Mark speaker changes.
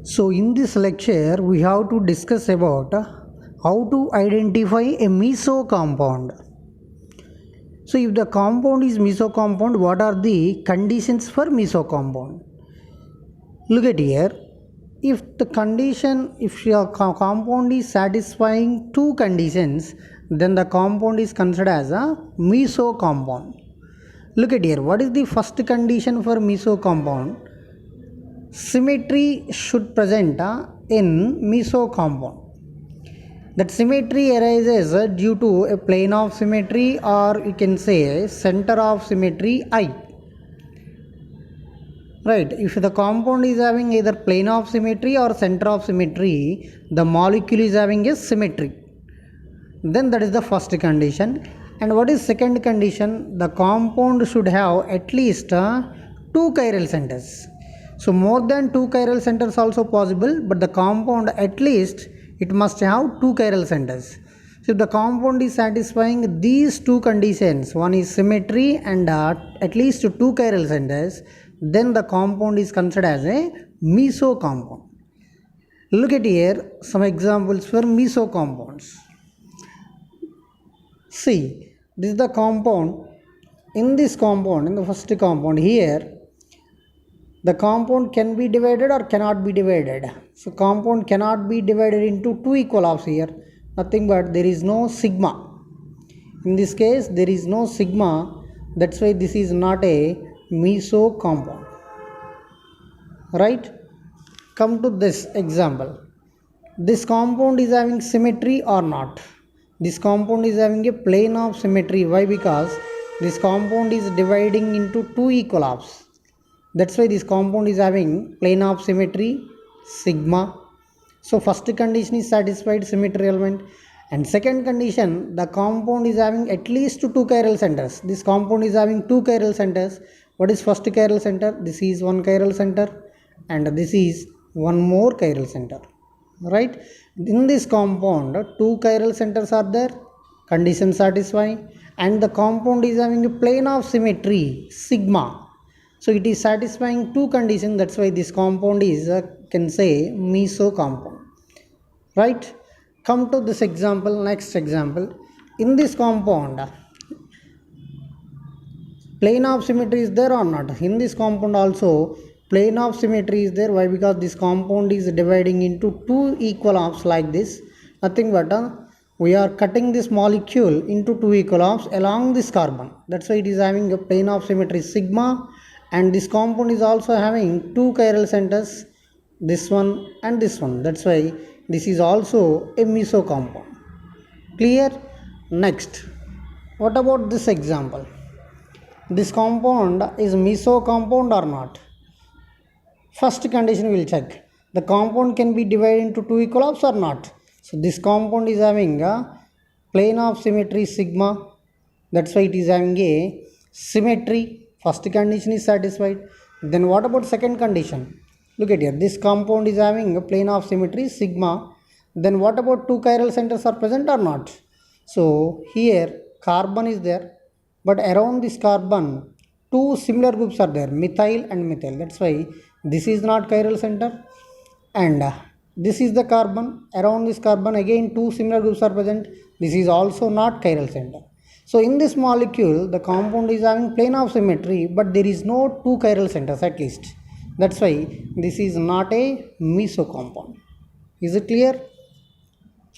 Speaker 1: So in this lecture we have to discuss about how to identify a mesocompound. So if the compound is mesocompound, what are the conditions for mesocompound? Look at here. If your compound is satisfying two conditions, then the compound is considered as a mesocompound. Look at here. What is the first condition for mesocompound? Symmetry should present in mesocompound. That symmetry arises due to a plane of symmetry, or you can say center of symmetry I. Right, if the compound is having either plane of symmetry or center of symmetry, the molecule is having a symmetry. Then that is the first condition. And what is second condition? The compound should have at least two chiral centers. So more than two chiral centers also possible, but the compound at least it must have two chiral centers. So if the compound is satisfying these two conditions, one is symmetry and at least two chiral centers, then the compound is considered as a mesocompound. Look at here some examples for mesocompounds. See, this is the compound. In this compound, in the first compound here, the compound can be divided or cannot be divided. So compound cannot be divided into two equal halves here. Nothing but there is no sigma. In this case there is no sigma. That's why this is not a mesocompound. Right? Come to this example. This compound is having symmetry or not? This compound is having a plane of symmetry. Why? Because this compound is dividing into two equal halves. That's why this compound is having plane of symmetry sigma. So first condition is satisfied, symmetry element. And second condition, the compound is having at least two chiral centers. This compound is having two chiral centers. What is first chiral center? This is one chiral center and this is one more chiral center. Right? In this compound, two chiral centers are there, condition satisfying, and the compound is having a plane of symmetry sigma. So it is satisfying two conditions. That's why this compound is can say mesocompound. Right? Come to this example. Next example. In this compound, plane of symmetry is there or not? In this compound also plane of symmetry is there. Why? Because this compound is dividing into two equal halves like this. Nothing but we are cutting this molecule into two equal halves along this carbon. That's why it is having a plane of symmetry sigma. And this compound is also having two chiral centers, this one and this one. That's why this is also a mesocompound. Clear? Next, what about this example? This compound is mesocompound or not? First condition we will check. The compound can be divided into two equal halves or not? So this compound is having a plane of symmetry sigma. That's why it is having a symmetry. First condition is satisfied. Then what about second condition? Look at here. This compound is having a plane of symmetry sigma. Then what about two chiral centers are present or not? So here carbon is there, but around this carbon two similar groups are there, methyl and methyl. That's why this is not chiral center. And this is the carbon. Around this carbon again two similar groups are present. This is also not chiral center. So in this molecule, the compound is having plane of symmetry, but there is no two chiral centers at least. That's why this is not a mesocompound. Is it clear?